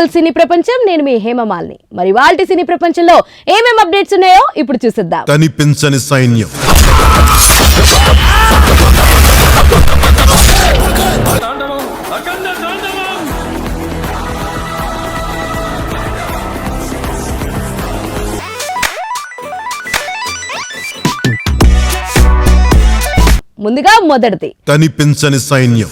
Digital సినీ ప్రపంచం. నేను మీ హేమమాలిని. మరి వాల్టి సినీ ప్రపంచంలో ఏమేం అప్డేట్స్ ఉన్నాయో ఇప్పుడు చూసేద్దాం. కనిపించని సైన్యం. ముందుగా మొదటిది కనిపించని సైన్యం.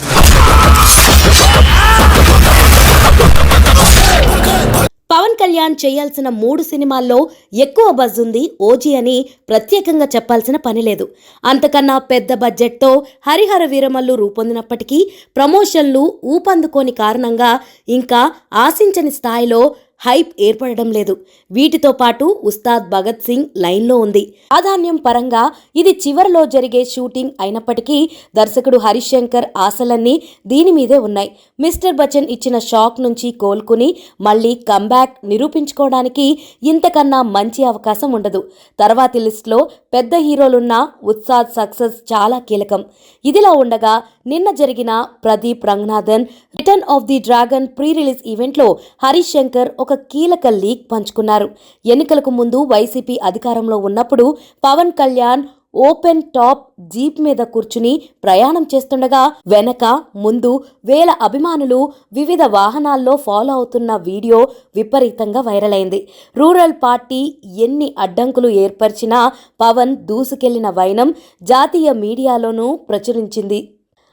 పవన్ కళ్యాణ్ చేయాల్సిన 3 సినిమాల్లో ఎక్కువ బజ్ ఉంది ఓజీ అని ప్రత్యేకంగా చెప్పాల్సిన పని లేదు. అంతకన్నా పెద్ద బడ్జెట్తో హరిహర వీరమల్లు రూపొందినప్పటికీ ప్రమోషన్లు ఊపందుకోని కారణంగా ఇంకా ఆశించని స్థాయిలో హైప్ ఏర్పడడం లేదు. వీటితో పాటు ఉస్తాద్ భగత్ సింగ్ లైన్లో ఉంది. ప్రాధాన్యం పరంగా ఇది చివరిలో జరిగే షూటింగ్ అయినప్పటికీ దర్శకుడు హరీష్ శంకర్ ఆశలన్నీ దీని మీదే ఉన్నాయి. మిస్టర్ బచ్చన్ ఇచ్చిన షాక్ నుంచి కోలుకుని మళ్ళీ కంబ్యాక్ నిరూపించుకోవడానికి ఇంతకన్నా మంచి అవకాశం ఉండదు. తర్వాతి లిస్టులో పెద్ద హీరోలున్న ఉస్తాద్ సక్సెస్ చాలా కీలకం. ఇదిలా ఉండగా నిన్న జరిగిన Pradeep Ranganathan return of the dragon pre release ఈవెంట్లో హరీష్ శంకర్ ఒక కీలక లీక్ పంచుకున్నారు. ఎన్నికలకు ముందు వైసీపీ అధికారంలో ఉన్నప్పుడు Pawan Kalyan open top jeep మీద కూర్చుని ప్రయాణం చేస్తుండగా వెనక ముందు వేల అభిమానులు వివిధ వాహనాల్లో ఫాలో అవుతున్న వీడియో విపరీతంగా వైరల్ అయింది. రూరల్ పార్టీ ఎన్ని అడ్డంకులు ఏర్పరిచినా పవన్ దూసుకెళ్లిన వైనం జాతీయ మీడియాలోనూ ప్రచురించింది.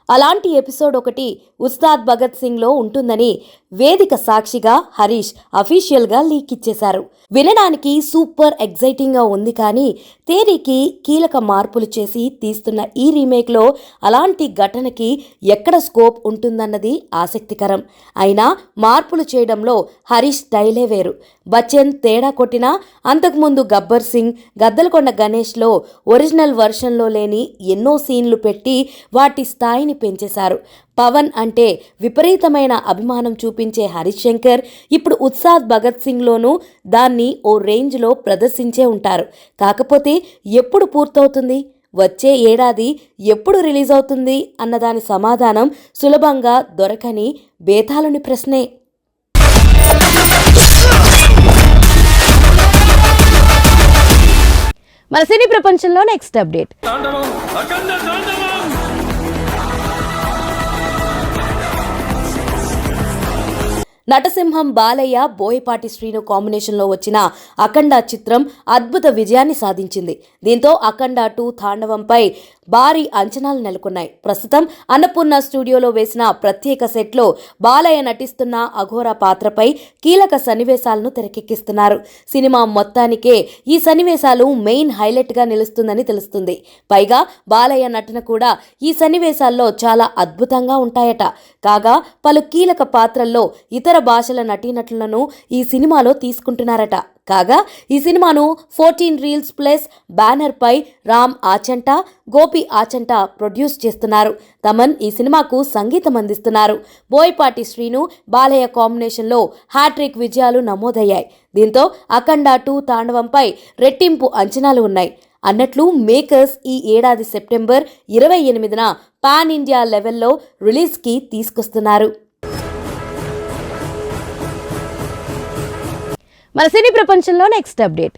అలాంటి ఎపిసోడ్ ఒకటి ఉస్తాద్ భగత్ సింగ్లో ఉంటుందని వేదిక సాక్షిగా హరీష్ అఫీషియల్గా లీక్ ఇచ్చేశారు. వినడానికి సూపర్ ఎగ్జైటింగ్గా ఉంది, కానీ తేరీకి కీలక మార్పులు చేసి తీస్తున్న ఈ రీమేక్లో అలాంటి ఘటనకి ఎక్కడ స్కోప్ ఉంటుందన్నది ఆసక్తికరం. అయినా మార్పులు చేయడంలో హరీష్ స్టైలే వేరు. బచ్చన్ తేడా కొట్టినా అంతకుముందు గబ్బర్ సింగ్, గద్దలకొండ గణేష్లో ఒరిజినల్ వర్షన్లో లేని ఎన్నో సీన్లు పెట్టి వాటి స్థాయిని పెంచేశారు. పవన్ అంటే విపరీతమైన అభిమానం చూపించే హరీష్ శంకర్ ఇప్పుడు ఉస్తాద్ భగత్ సింగ్లోనూ దాన్ని ఓ రేంజ్లో ప్రదర్శించే ఉంటారు. కాకపోతే ఎప్పుడు పూర్తవుతుంది, వచ్చే ఏడాది ఎప్పుడు రిలీజ్ అవుతుంది అన్నదాని సమాధానం సులభంగా దొరకని బేతాళుని ప్రశ్నే. మన సినీ ప్రపంచంలో నెక్స్ట్ అప్డేట్. నటసింహం బాలయ్య, బోయపాటి శ్రీను కాంబినేషన్లో వచ్చిన అఖండ చిత్రం అద్భుత విజయాన్ని సాధించింది. దీంతో అఖండ 2 తాండవంపై భారీ అంచనాలు నెలకొన్నాయి. ప్రస్తుతం అన్నపూర్ణ స్టూడియోలో వేసిన ప్రత్యేక సెట్లో బాలయ్య నటిస్తున్న అఘోర పాత్రపై కీలక సన్నివేశాలను తెరకెక్కిస్తున్నారు. సినిమా మొత్తానికే ఈ సన్నివేశాలు మెయిన్ హైలైట్గా నిలుస్తుందని తెలుస్తుంది. పైగా బాలయ్య నటన కూడా ఈ సన్నివేశాల్లో చాలా అద్భుతంగా ఉంటాయట. కాగా పలు కీలక పాత్రల్లో ఇతర భాషల నటీనటులను ఈ సినిమాలో తీసుకుంటున్నారట. కాగా ఈ సినిమాను 14 రీల్స్ ప్లస్ బ్యానర్ పై రామ్ ఆచంట, గోపి ఆచంట ప్రొడ్యూస్ చేస్తున్నారు. తమన్ ఈ సినిమాకు సంగీతం అందిస్తున్నారు. బోయపాటి శ్రీను, బాలయ్య కాంబినేషన్లో హ్యాట్రిక్ విజయాలు నమోదయ్యాయి. దీంతో అఖండ 2 తాండవంపై రెట్టింపు అంచనాలు ఉన్నాయి. అన్నట్లు మేకర్స్ ఈ ఏడాది సెప్టెంబర్ 28న పాన్ ఇండియా లెవెల్లో రిలీజ్కి తీసుకొస్తున్నారు. మన సినీ ప్రపంచంలో నెక్స్ట్ అప్డేట్.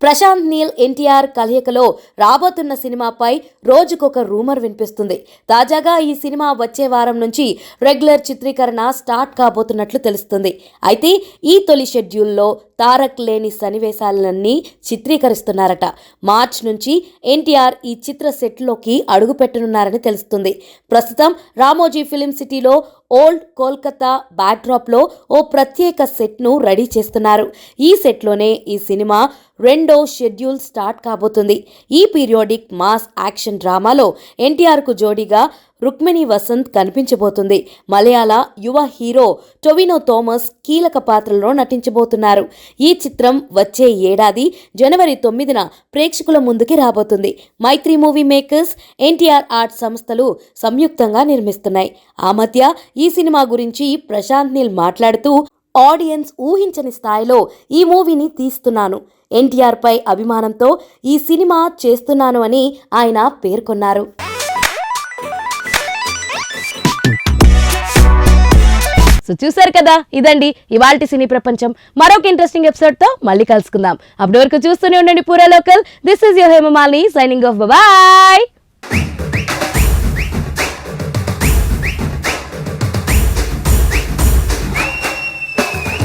ప్రశాంత్ నీల్ ఎన్టీఆర్ కలయికలో రాబోతున్న సినిమాపై రోజుకొక రూమర్ వినిపిస్తుంది. తాజాగా ఈ సినిమా వచ్చే వారం నుంచి రెగ్యులర్ చిత్రీకరణ స్టార్ట్ కాబోతున్నట్లు తెలుస్తుంది. అయితే ఈ తొలి షెడ్యూల్లో తారక్ లేని సన్నివేశాలన్నీ చిత్రీకరిస్తున్నారట. మార్చ్ నుంచి ఎన్టీఆర్ ఈ చిత్ర సెట్లోకి అడుగుపెట్టనున్నారని తెలుస్తుంది. ప్రస్తుతం రామోజీ ఫిలిం సిటీలో ఓల్డ్ కోల్కతా బ్యాక్డ్రాప్లో ఓ ప్రత్యేక సెట్ను రెడీ చేస్తున్నారు. ఈ సెట్లోనే ఈ సినిమా 2వ షెడ్యూల్ స్టార్ట్ కాబోతుంది. ఈ పీరియాడిక్ మాస్ యాక్షన్ డ్రామాలో ఎన్టీఆర్కు జోడీగా రుక్మిణి వసంత్ కనిపించబోతుంది. మలయాళ యువ హీరో టొవినో థామస్ కీలక పాత్రలో నటించబోతున్నారు. ఈ చిత్రం వచ్చే ఏడాది జనవరి 9న ప్రేక్షకుల ముందుకి రాబోతుంది. మైత్రి మూవీ మేకర్స్, ఎన్టీఆర్ ఆర్ట్ సంస్థలు సంయుక్తంగా నిర్మిస్తున్నాయి. ఆ మధ్య ఈ సినిమా గురించి ప్రశాంత్ నీల్ మాట్లాడుతూ, ఆడియన్స్ ఊహించని స్థాయిలో ఈ మూవీని తీస్తున్నాను, ఎన్టీఆర్ పై అభిమానంతో ఈ సినిమా చేస్తున్నాను అని ఆయన పేర్కొన్నారు. సో చూసారు కదా, ఇదండి ఇవాల్టి సినీ ప్రపంచం. మరొక ఇంట్రెస్టింగ్ ఎపిసోడ్ తో మళ్ళీ కలుసుకుందాం. అప్పటి వరకు చూస్తూనే ఉండండి పూరా local. This is your Hemamalini signing off. Bye.